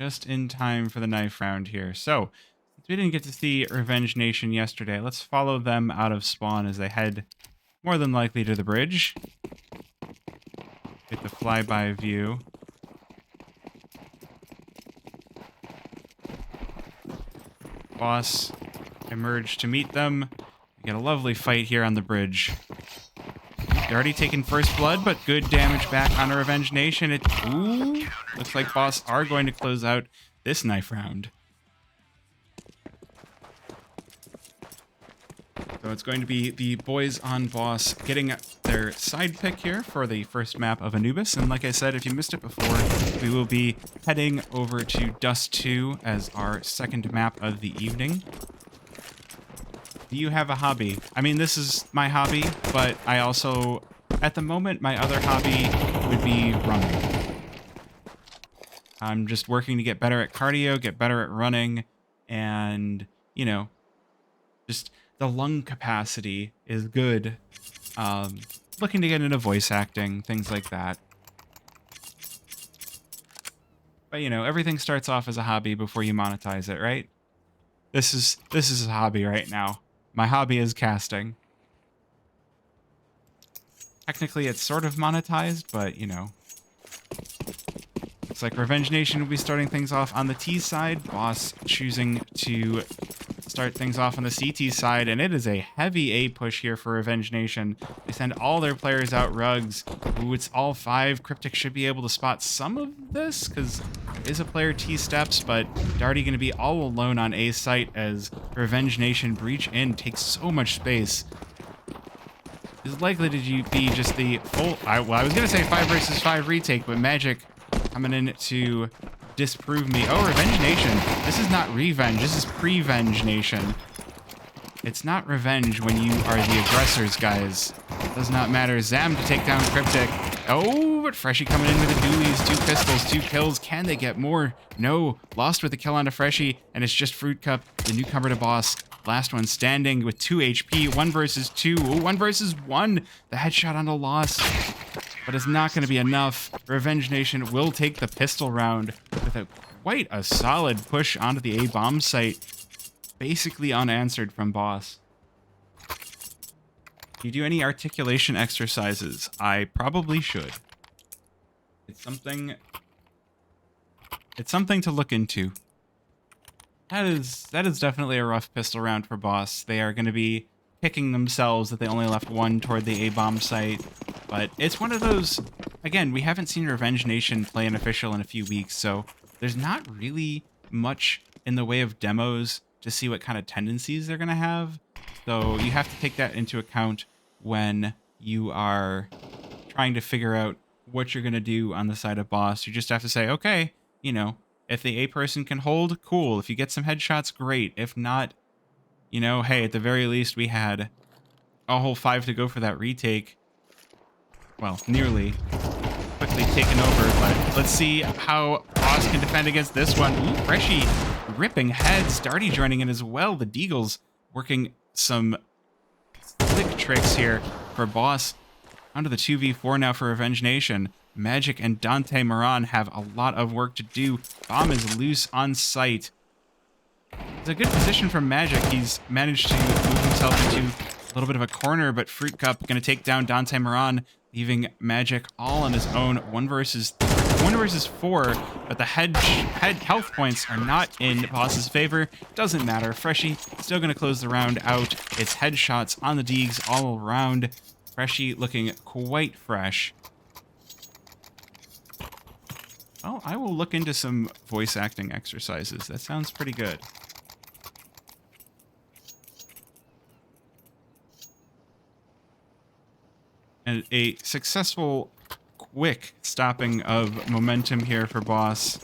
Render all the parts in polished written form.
Just in time for the knife round here. So, since we didn't get to see Revenge Nation yesterday, let's follow them out of spawn as they head more than likely to the bridge. Get the flyby view. Boss emerged to meet them. We get a lovely fight here on the bridge. They're already taken first blood, but good damage back on a Revenge Nation. Ooh, looks like Boss are going to close out this knife round. So it's going to be the boys on Boss getting their side pick here for the first map of Anubis. And like I said, if you missed it before, we will be heading over to Dust 2 as our second map of the evening. Do you have a hobby? I mean, this is my hobby, but I also, at the moment, my other hobby would be running. I'm just working to get better at cardio, get better at running, and, you know, just the lung capacity is good. Looking to get into voice acting, things like that. But, you know, everything starts off as a hobby before you monetize it, right? This is a hobby right now. My hobby is casting. Technically, it's sort of monetized, but, you know. Looks like Revenge Nation will be starting things off on the T side. Boss choosing to start things off on the CT side, and it is a heavy A push here for Revenge Nation. They send all their players out rugs. Ooh, it's all 5. Cryptic should be able to spot some of this, because there is a player T steps, but Darty going to be all alone on A site as Revenge Nation breach in, takes so much space. Is likely to be just the full... I was going to say 5 versus 5 retake, but Magic coming in to disprove me. Oh, Revenge Nation. This is not revenge. This is pre-venge Nation. It's not revenge when you are the aggressors, guys. Does not matter. Zam to take down Cryptic. Oh, but Freshie coming in with the dualies. 2 pistols, 2 kills. Can they get more? No. Lost with a kill onto Freshie, and it's just Fruit Cup, the newcomer to Boss. Last one standing with 2 HP. 1 versus 2. Oh, 1 versus 1. The headshot onto Lost. But it's not going to be enough. Revenge Nation will take the pistol round with quite a solid push onto the A-bomb site. Basically unanswered from Boss. Do you do any articulation exercises? I probably should. It's something to look into. That is definitely a rough pistol round for Boss. They are going to be kicking themselves that they only left 1 toward the A-bomb site. But it's one of those, again, we haven't seen Revenge Nation play an official in a few weeks, so there's not really much in the way of demos to see what kind of tendencies they're going to have. So you have to take that into account when you are trying to figure out what you're going to do on the side of Boss. You just have to say, okay, you know, if the A person can hold, cool. If you get some headshots, great. If not, you know, hey, at the very least, we had a whole 5 to go for that retake. Well, nearly. Quickly taken over, but let's see how Boss can defend against this one. Ooh, Freshie ripping heads. Darty joining in as well. The Deagles working some slick tricks here for Boss. Onto the 2v4 now for Revenge Nation. Magic and Dante Moran have a lot of work to do. Bomb is loose on site. It's a good position from Magic. He's managed to move himself into a little bit of a corner, but Fruit Cup going to take down Dante Moran, leaving Magic all on his own. 1 versus 4, but the head health points are not in Boss's favor. Doesn't matter. Freshie still going to close the round out. It's headshots on the Deegs all around. Freshie looking quite fresh. Well, I will look into some voice acting exercises. That sounds pretty good. And a successful, quick stopping of momentum here for Boss.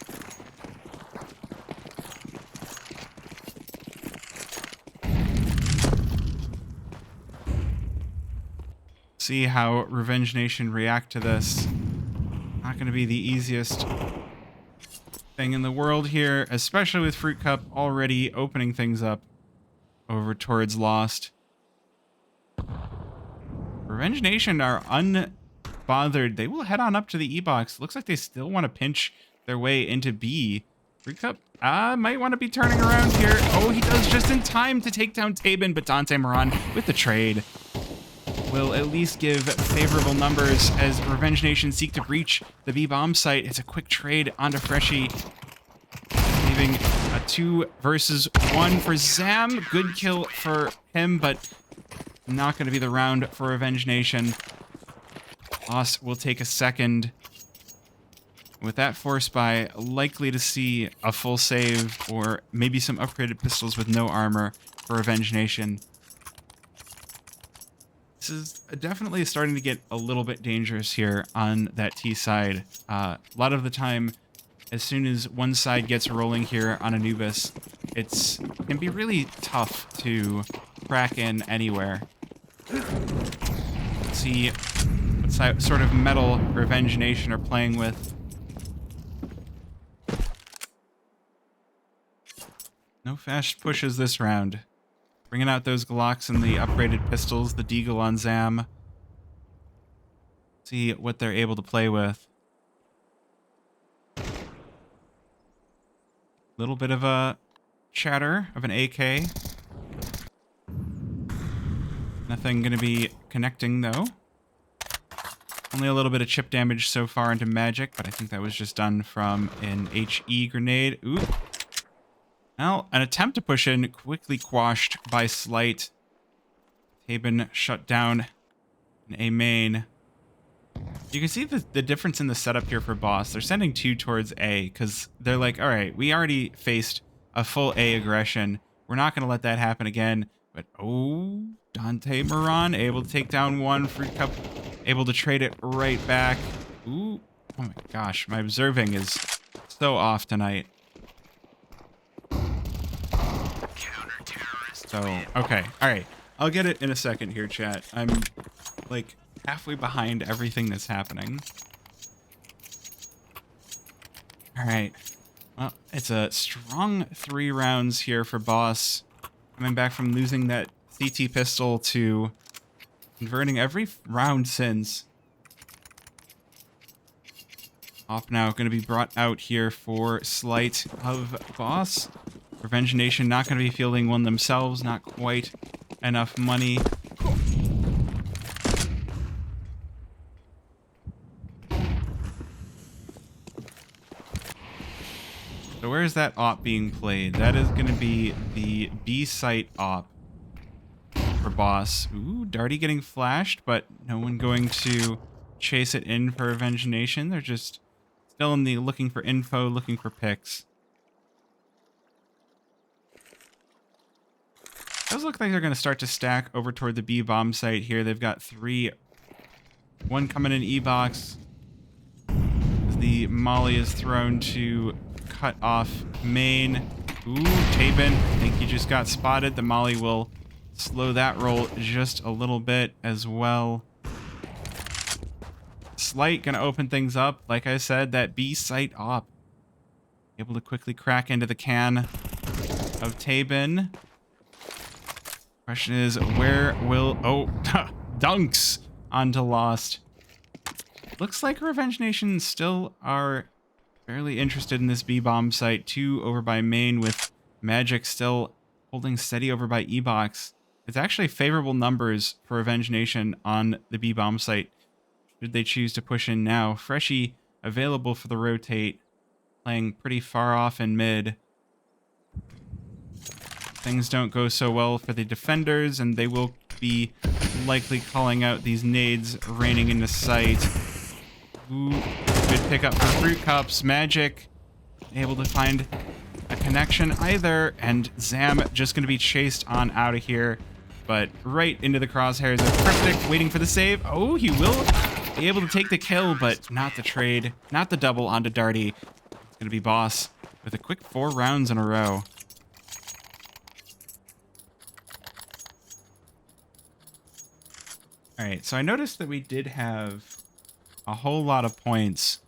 See how Revenge Nation react to this. Not going to be the easiest thing in the world here, especially with Fruit Cup already opening things up over towards Lost. Revenge Nation are unbothered. They will head on up to the E-box. Looks like they still want to pinch their way into B. Fruit Cup might want to be turning around here. Oh, he does just in time to take down Tabin, but Dante Moran with the trade will at least give favorable numbers as Revenge Nation seek to breach the B-bomb site. It's a quick trade onto Freshie, leaving a 2 versus 1 for Zam. Good kill for him, but not going to be the round for Revenge Nation. Boss will take a second. With that force buy, likely to see a full save or maybe some upgraded pistols with no armor for Revenge Nation. This is definitely starting to get a little bit dangerous here on that T side. A lot of the time, as soon as one side gets rolling here on Anubis, it can be really tough to crack in anywhere. Let's see what sort of metal Revenge Nation are playing with. No fast pushes this round. Bringing out those Glocks and the upgraded pistols, the Deagle on Zam. See what they're able to play with. Little bit of a chatter of an AK. Nothing going to be connecting, though. Only a little bit of chip damage so far into Magic, but I think that was just done from an HE grenade. Ooh. Well, an attempt to push in, quickly quashed by Slight. Tabin shut down in A main. You can see the difference in the setup here for Boss. They're sending 2 towards A, because they're like, alright, we already faced a full A aggression. We're not going to let that happen again. But, oh, Dante Moran able to take down 1. Fruit Cup able to trade it right back. Ooh, oh my gosh, my observing is so off tonight. So, okay, alright. I'll get it in a second here, chat. I'm, like, halfway behind everything that's happening. Alright. Well, it's a strong 3 rounds here for Boss. Coming back from losing that CT pistol to converting every round since. Off now, going to be brought out here for Slight of Boss. Revenge Nation not going to be fielding one themselves, not quite enough money. So where is that op being played? That is going to be the B site op for Boss. Ooh, Darty getting flashed, but no one going to chase it in for Revenge Nation. They're just still in the looking for info, looking for picks. Does look like they're going to start to stack over toward the B bomb site here. They've got 3. 1 coming in E-box. As the molly is thrown to cut off main. Ooh, Tabin. I think he just got spotted. The molly will slow that roll just a little bit as well. Slight going to open things up. Like I said, that B site op. Able to quickly crack into the can of Tabin. Question is, where will... Oh, dunks onto Lost. Looks like Revenge Nation still are fairly interested in this B-bomb site. 2 over by main with Magic still holding steady over by E-box. It's actually favorable numbers for Revenge Nation on the B-bomb site. Should they choose to push in now? Freshie available for the rotate. Playing pretty far off in mid. Things don't go so well for the defenders, and they will be likely calling out these nades raining into sight. Ooh, good pickup for Fruit Cups. Magic able to find a connection either, and Zam just going to be chased on out of here, but right into the crosshairs of Cryptic, waiting for the save. Oh, he will be able to take the kill, but not the trade, not the double onto Darty. It's going to be Boss with a quick 4 rounds in a row. Alright, so I noticed that we did have a whole lot of points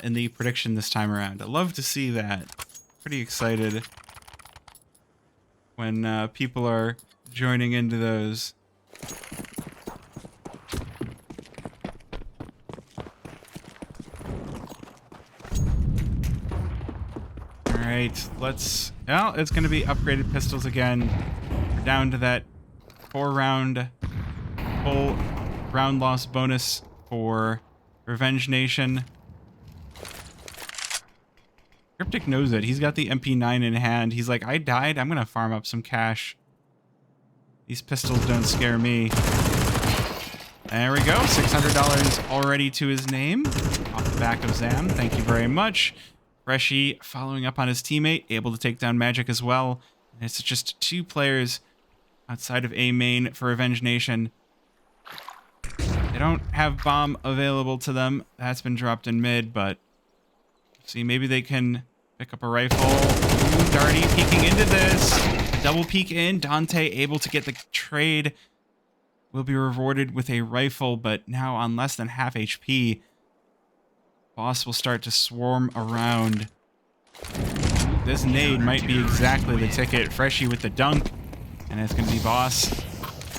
in the prediction this time around. I love to see that. Pretty excited when people are joining into those. right, let's... Well, it's going to be upgraded pistols again. We're down to that 4-round full round loss bonus for Revenge Nation. Cryptic knows it. He's got the MP9 in hand. He's like, I died. I'm going to farm up some cash. These pistols don't scare me. There we go. $600 already to his name. Off the back of Zam. Thank you very much. Freshy following up on his teammate. Able to take down Magic as well. And it's just 2 players outside of A main for Revenge Nation. They don't have bomb available to them. That's been dropped in mid, but... See, maybe they can pick up a rifle. Ooh, Darty peeking into this. A double peek in. Dante able to get the trade. Will be rewarded with a rifle, but now on less than half HP. Boss will start to swarm around. This nade might be exactly the ticket. Freshy with the dunk. And it's going to be Boss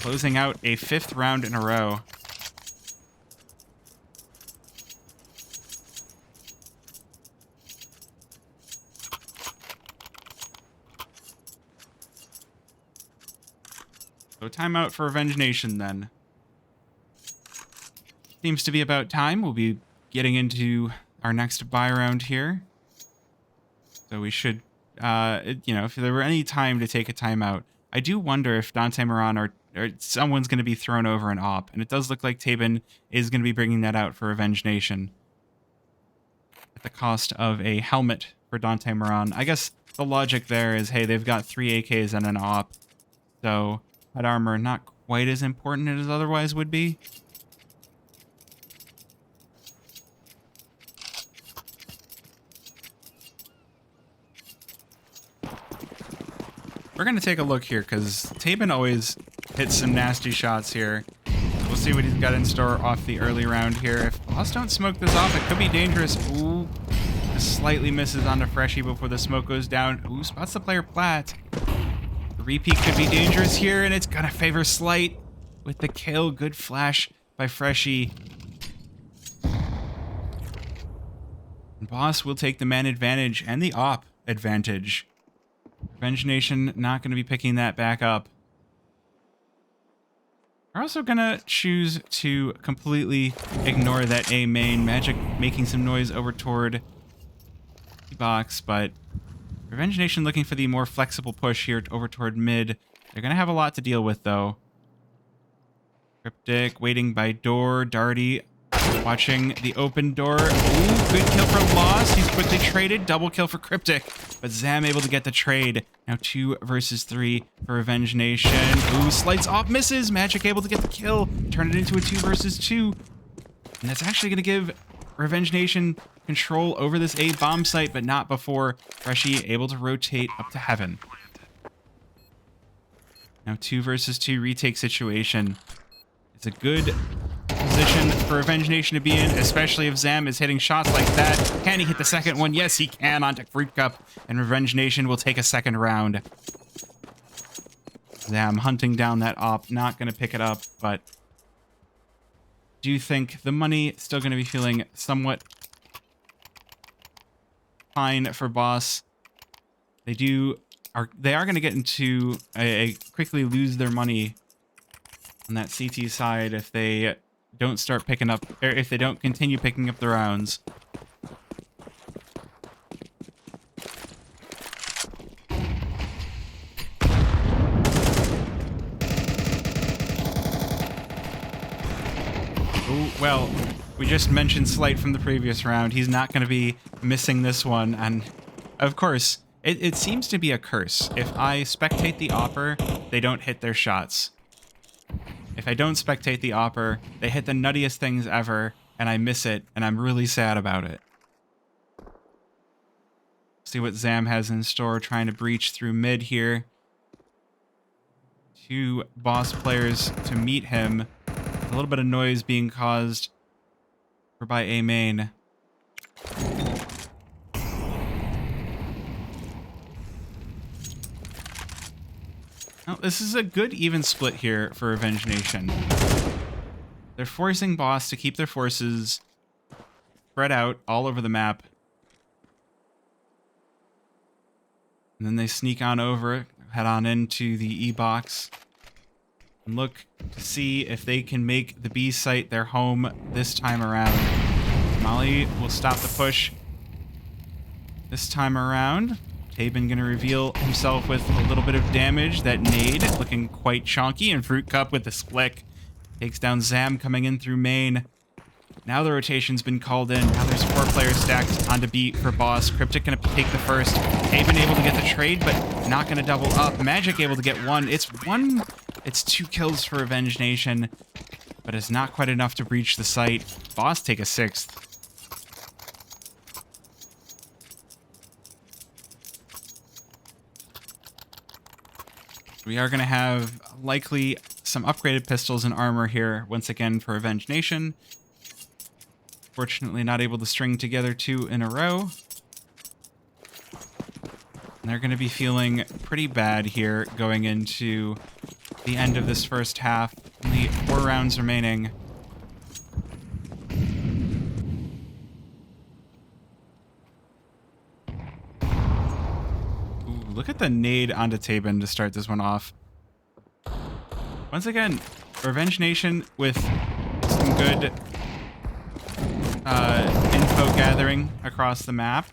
closing out a 5th round in a row. So timeout for Revenge Nation then. Seems to be about time. We'll be getting into our next buy round here. So we should, you know, if there were any time to take a timeout, I do wonder if Dante Moran or someone's going to be thrown over an op. And it does look like Tabin is going to be bringing that out for Revenge Nation. At the cost of a helmet for Dante Moran. I guess the logic there is, hey, they've got 3 AKs and an op. So... Head armor not quite as important as otherwise would be. We're going to take a look here because Tabin always hits some nasty shots here. We'll see what he's got in store off the early round here. If Boss don't smoke this off, it could be dangerous. Ooh, slightly misses onto Freshy before the smoke goes down. Ooh, spots the player Plat. Repeat could be dangerous here, and it's gonna favor Slight with the kill. Good flash by Freshy. And Boss will take the man advantage and the op advantage. Revenge Nation not gonna be picking that back up. We're also gonna choose to completely ignore that A main. Magic making some noise over toward the box, but Revenge Nation looking for the more flexible push here over toward mid. They're going to have a lot to deal with, though. Cryptic waiting by door. Darty watching the open door. Ooh, good kill for Lost. He's quickly traded. Double kill for Cryptic. But Zam able to get the trade. Now 2 versus 3 for Revenge Nation. Ooh, Slights off, misses. Magic able to get the kill. Turn it into a 2 versus 2. And that's actually going to give Revenge Nation control over this A bomb site, but not before Freshy able to rotate up to heaven. Now 2 versus 2 retake situation. It's a good position for Revenge Nation to be in, especially if Zam is hitting shots like that. Can he hit the second one? Yes, he can onto Fruit Cup, and Revenge Nation will take a second round. Zam hunting down that op, not going to pick it up, but do you think the money still going to be feeling somewhat fine for Boss? They are going to get into quickly lose their money on that CT side if they don't start picking up, or if they don't continue picking up the rounds. Oh, well, we just mentioned Slight from the previous round. He's not going to be missing this one, and of course, it seems to be a curse. If I spectate the Opper, they don't hit their shots. If I don't spectate the Opper, they hit the nuttiest things ever, and I miss it, and I'm really sad about it. See what Zam has in store, trying to breach through mid here. 2 Boss players to meet him. A little bit of noise being caused by A main. Now, this is a good even split here for Revenge Nation. They're forcing Boss to keep their forces spread out all over the map. And then they sneak on over, head on into the E-box, and look to see if they can make the B site their home this time around. Molly will stop the push this time around. Tabin gonna reveal himself with a little bit of damage. That nade looking quite chonky, and Fruit Cup with the slick takes down Zam coming in through main. Now the rotation's been called in. Now there's 4 players stacked onto B for Boss. Cryptic gonna take the first. Tabin able to get the trade, but not gonna double up. Magic able to get one. It's 2 kills for Revenge Nation, but it's not quite enough to breach the site. Boss take a 6th. We are going to have likely some upgraded pistols and armor here once again for Revenge Nation. Fortunately, not able to string together 2 in a row. And they're going to be feeling pretty bad here going into the end of this first half. Only 4 rounds remaining. Look at the nade onto Tabin to start this one off. Once again, Revenge Nation with some good info gathering across the map.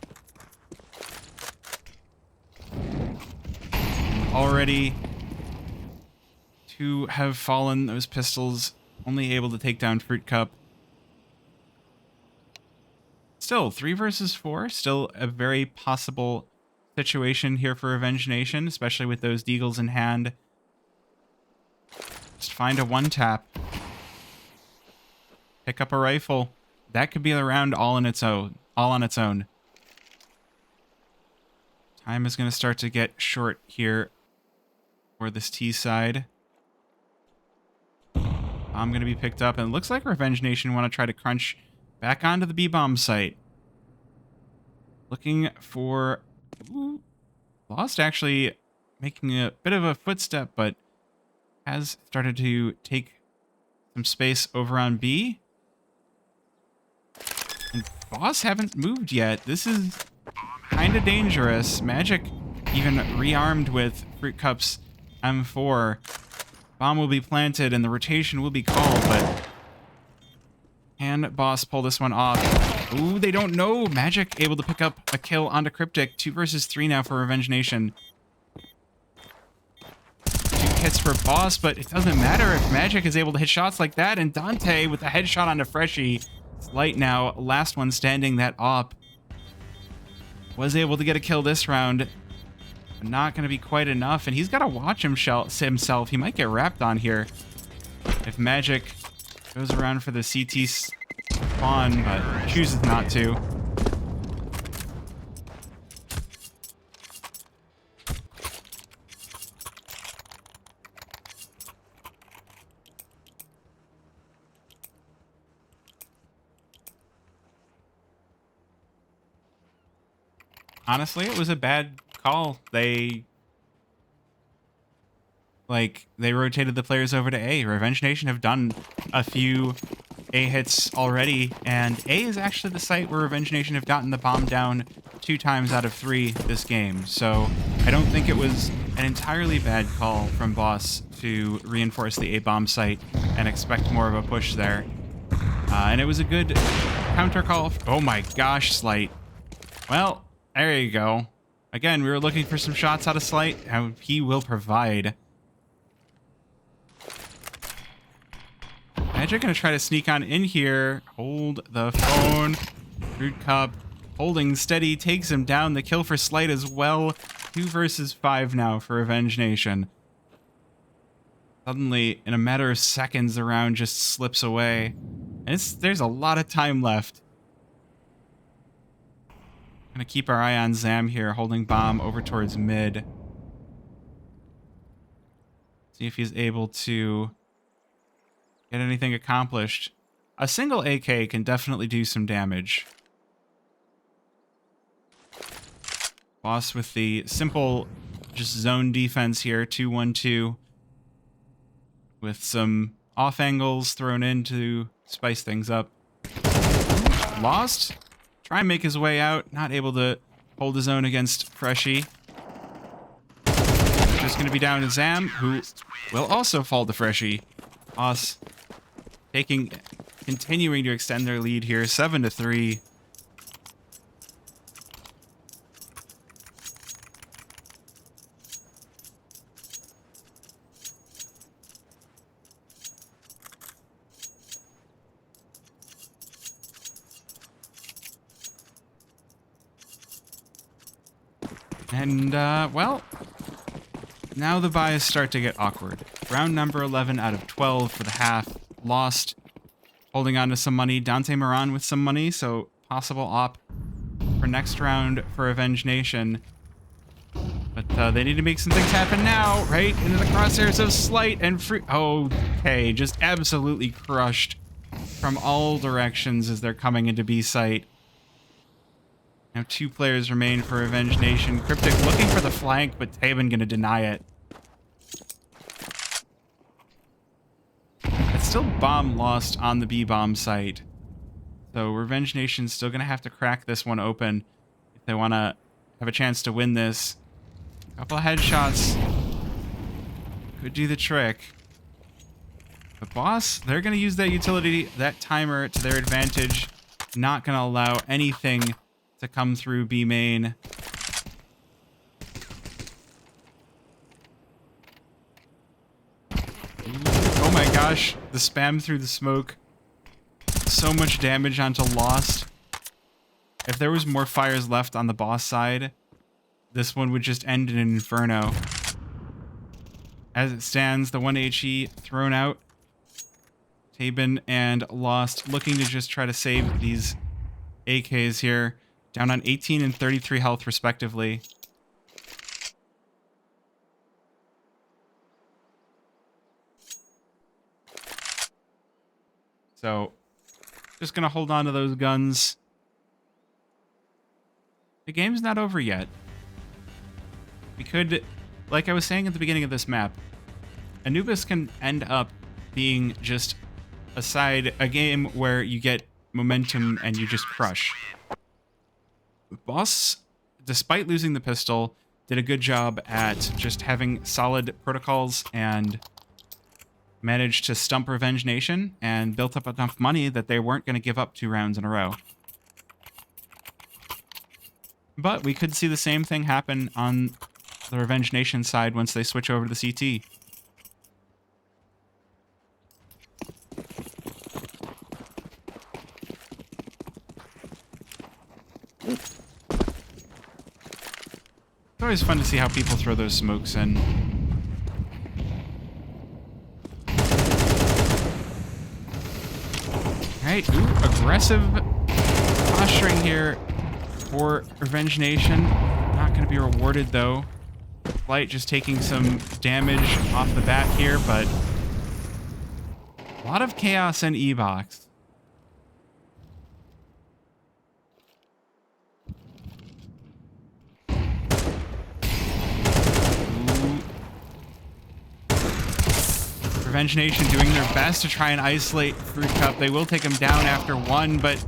Already 2 have fallen. Those pistols only able to take down Fruit Cup. Still, 3 versus 4. Still a very possible situation here for Revenge Nation, especially with those deagles in hand. Just find a 1-tap. Pick up a rifle. That could be the round all on its own. Time is going to start to get short here for this T side. I'm going to be picked up, and it looks like Revenge Nation want to try to crunch back onto the B-bomb site. Looking for... Ooh, Lost actually making a bit of a footstep, but has started to take some space over on B. And Boss haven't moved yet. This is kind of dangerous. Magic even rearmed with Fruit Cup's M4. Bomb will be planted and the rotation will be called, but can Boss pull this one off? Ooh, they don't know. Magic able to pick up a kill onto Cryptic. 2 versus 3 now for Revenge Nation. 2 hits for Boss, but it doesn't matter if Magic is able to hit shots like that. And Dante with a headshot onto Freshie. It's light now. Last one standing, that op. Was able to get a kill this round. But not going to be quite enough. And he's got to watch himself. He might get wrapped on here if Magic goes around for the CT spawn, but chooses not to. Honestly, it was a bad call. They rotated the players over to A. Revenge Nation have done a few A hits already, and A is actually the site where Revenge Nation have gotten the bomb down 2 times out of 3 this game. So I don't think it was an entirely bad call from Boss to reinforce the A bomb site and expect more of a push there. And it was a good counter call. Oh my gosh, Slight. Well, there you go. Again, we were looking for some shots out of Slight. He will provide. Magic gonna try to sneak on in here. Hold the phone. Fruit Cup holding steady, takes him down. The kill for Slight as well. 2 versus 5 now for Revenge Nation. Suddenly, in a matter of seconds, the round just slips away. And there's a lot of time left. Gonna keep our eye on Zam here, holding bomb over towards mid. See if he's able to get anything accomplished. A single AK can definitely do some damage. Boss with the simple just zone defense here, 2-1-2. With some off angles thrown in to spice things up. Lost. Try and make his way out. Not able to hold his own against Freshie. just going to be down to Zam, who will also fall to Freshie. Boss continuing to extend their lead here, 7-3. And, well, now the buys start to get awkward. Round number 11 out of 12 for the half. Lost. Holding on to some money. Dante Moran with some money, so possible op for next round for Revenge Nation. But they need to make some things happen now, right? Into the crosshairs of Slight and Free... Okay, just absolutely crushed from all directions as they're coming into B site. Now 2 players remain for Revenge Nation. Cryptic looking for the flank, but Taban gonna deny it. It's still bomb lost on the B-bomb site. So Revenge Nation's still gonna have to crack this one open if they wanna have a chance to win this. A couple of headshots could do the trick. But Boss, they're gonna use that utility, that timer to their advantage. Not gonna allow anything to come through B main. Oh my gosh, the spam through the smoke. So much damage onto Lost. If there was more fires left on the Boss side, this one would just end in an inferno. As it stands, the 1 HE thrown out. Taban and Lost looking to just try to save these AKs here. Down on 18 and 33 health, respectively. So, just gonna hold on to those guns. The game's not over yet. We could, like I was saying at the beginning of this map, Anubis can end up being just a game where you get momentum and you just crush. Boss, despite losing the pistol, did a good job at just having solid protocols and managed to stump Revenge Nation and built up enough money that they weren't going to give up 2 rounds in a row. But we could see the same thing happen on the Revenge Nation side once they switch over to the CT. It's always fun to see how people throw those smokes in. Alright, aggressive posturing here for Revenge Nation. Not going to be rewarded, though. Light just taking some damage off the bat here, but a lot of chaos in E-Box. Revenge Nation doing their best to try and isolate Fruit Cup. They will take him down after 1, but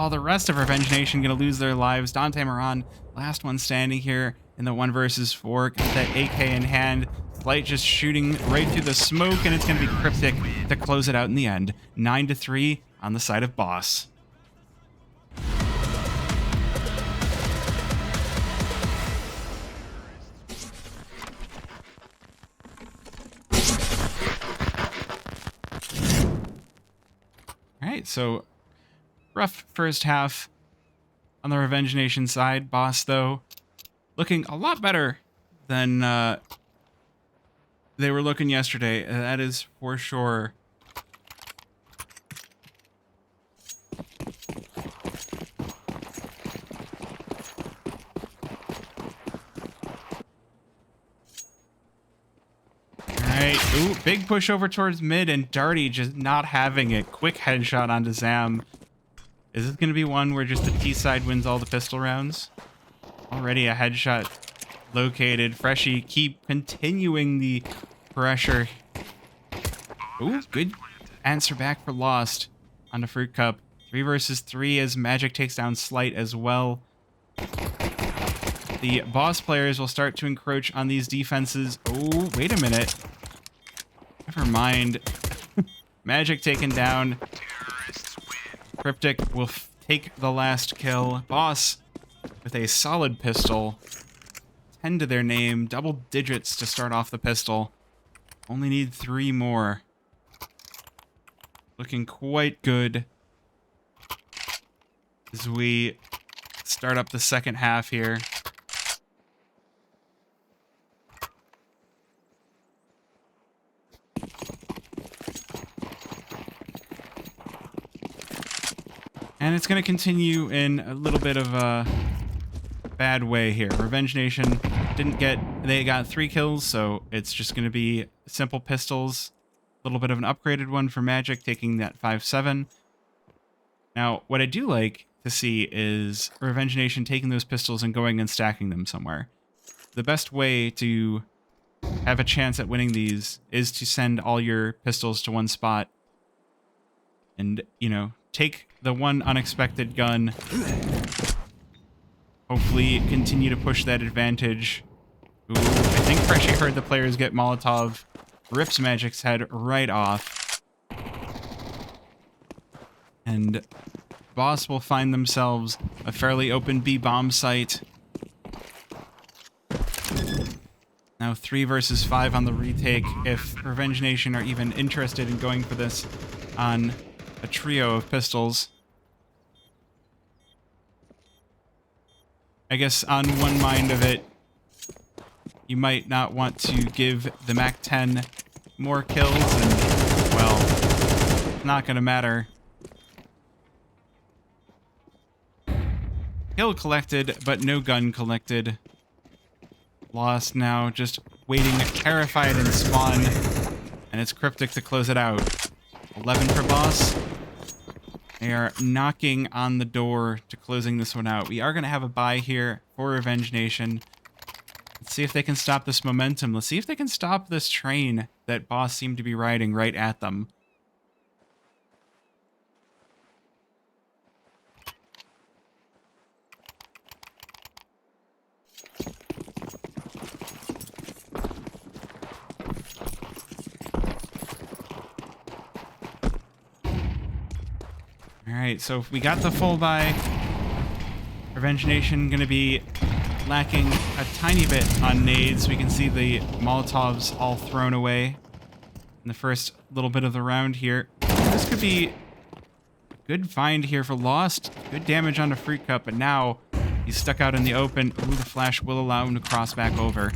the rest of Revenge Nation going to lose their lives. Dante Moran, last one standing here in the 1 versus 4. Got that AK in hand. Light just shooting right through the smoke, and it's going to be Cryptic to close it out in the end. 9-3 on the side of Boss. Alright, so rough first half on the Revenge Nation side. Boss, though, looking a lot better than they were looking yesterday. That is for sure. Alright, ooh, big push over towards mid, and Darty just not having it. Quick headshot onto Zam. Is this going to be one where just the T side wins all the pistol rounds? Already a headshot located. Freshie keep continuing the pressure. Ooh, good answer back for Lost onto Fruit Cup. 3 versus 3 as Magic takes down Slight as well. the boss players will start to encroach on these defenses. Oh, wait a minute. Never mind. Magic taken down. Cryptic will take the last kill. Boss with a solid pistol. 10 to their name. Double digits to start off the pistol. Only need 3 more. Looking quite good as we start up the second half here. And it's going to continue in a little bit of a bad way here. Revenge Nation they got 3 kills, so it's just going to be simple pistols. A little bit of an upgraded one for Magic, taking that 5.7. Now, what I do like to see is Revenge Nation taking those pistols and going and stacking them somewhere. The best way to have a chance at winning these is to send all your pistols to one spot and, you know, take the one unexpected gun. Hopefully continue to push that advantage. Ooh, I think Freshy heard the players get Molotov. Rips Magic's head right off. And Boss will find themselves a fairly open B-bomb site. Now 3 versus 5 on the retake if Revenge Nation are even interested in going for this on a trio of pistols. I guess on one mind of it, you might not want to give the MAC-10 more kills, and, well, it's not going to matter. Kill collected, but no gun collected. Lost now, just waiting terrified in spawn, and it's Cryptic to close it out. 11 for Boss. They are knocking on the door to closing this one out. We are going to have a bye here for Revenge Nation. Let's see if they can stop this momentum. Let's see if they can stop this train that Boss seemed to be riding right at them. Alright, so if we got the full buy, Revenge Nation going to be lacking a tiny bit on nades. We can see the Molotovs all thrown away in the first little bit of the round here. This could be a good find here for Lost. Good damage on the Fruit Cup, but now he's stuck out in the open. Ooh, the flash will allow him to cross back over.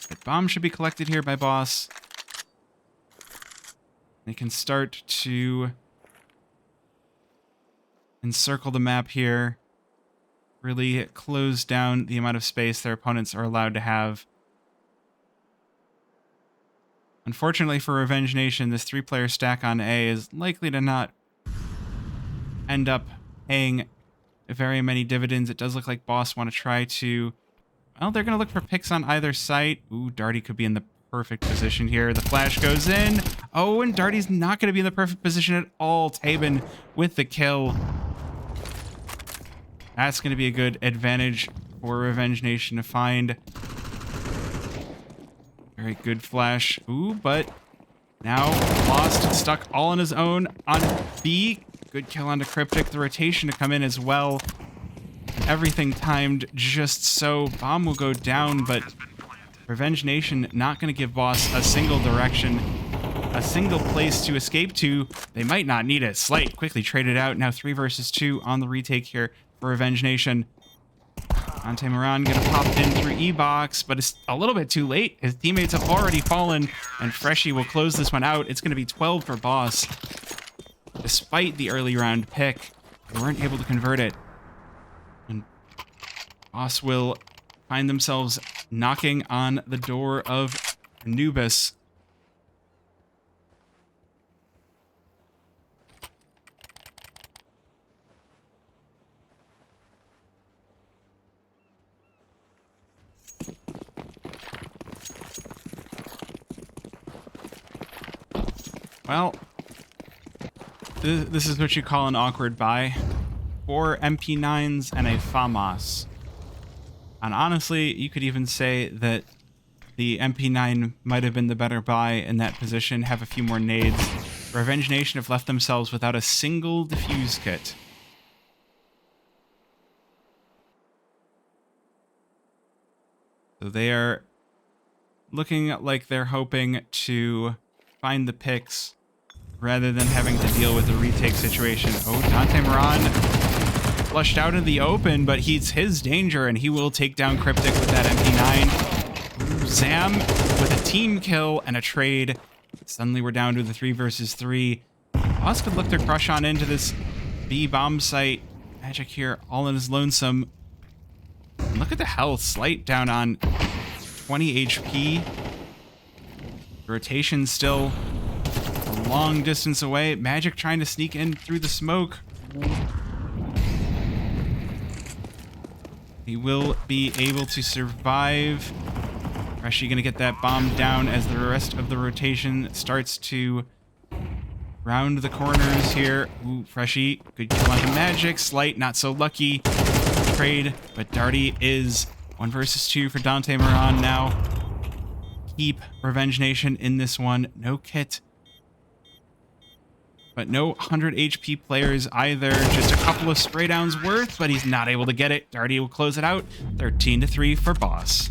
But bomb should be collected here by Boss. They can start to encircle the map here. Really close down the amount of space their opponents are allowed to have. Unfortunately for Revenge Nation, this 3-player stack on A is likely to not end up paying very many dividends. It does look like Boss want to try to... Well, they're going to look for picks on either site. Ooh, Darty could be in the perfect position here. The flash goes in. Oh, and Darty's not going to be in the perfect position at all. Taban with the kill. That's going to be a good advantage for Revenge Nation to find. Very good flash. Ooh, but now Lost, stuck all on his own on B. Good kill onto Cryptic. The rotation to come in as well. Everything timed just so. Bomb will go down, but Revenge Nation not going to give Boss a single direction, a single place to escape to. They might not need it. Slight quickly traded out. Now 3 versus 2 on the retake here for Revenge Nation. Ante Moran going to pop in through E-Box, but it's a little bit too late. His teammates have already fallen, and Freshy will close this one out. It's going to be 12 for Boss. Despite the early round pick, they weren't able to convert it. And Boss will find themselves knocking on the door of Anubis. Well, this is what you call an awkward buy. 4 MP9s and a FAMAS. And honestly, you could even say that the MP9 might have been the better buy in that position, have a few more nades. Revenge Nation have left themselves without a single defuse kit. So they are looking like they're hoping to find the picks rather than having to deal with a retake situation. Oh, Dante Moran flushed out in the open, but he's his danger, and he will take down Cryptic with that MP9. Ooh, Zam with a team kill and a trade. Suddenly we're down to the 3 versus 3. Boss could look to crush on into this B bomb site. Magic here all in his lonesome. And look at the health. Slight down on 20 HP. Rotation still a long distance away. Magic trying to sneak in through the smoke. He will be able to survive. Freshy gonna get that bomb down as the rest of the rotation starts to round the corners here. Ooh, Freshy, good kill onto Magic. Slight, not so lucky. Trade, but Darty is 1 versus 2 for Dante Moran now. Keep Revenge Nation in this one. No kit, but no 100 HP players either. Just a couple of spray downs worth, but he's not able to get it. Darty will close it out. 13-3 for Boss.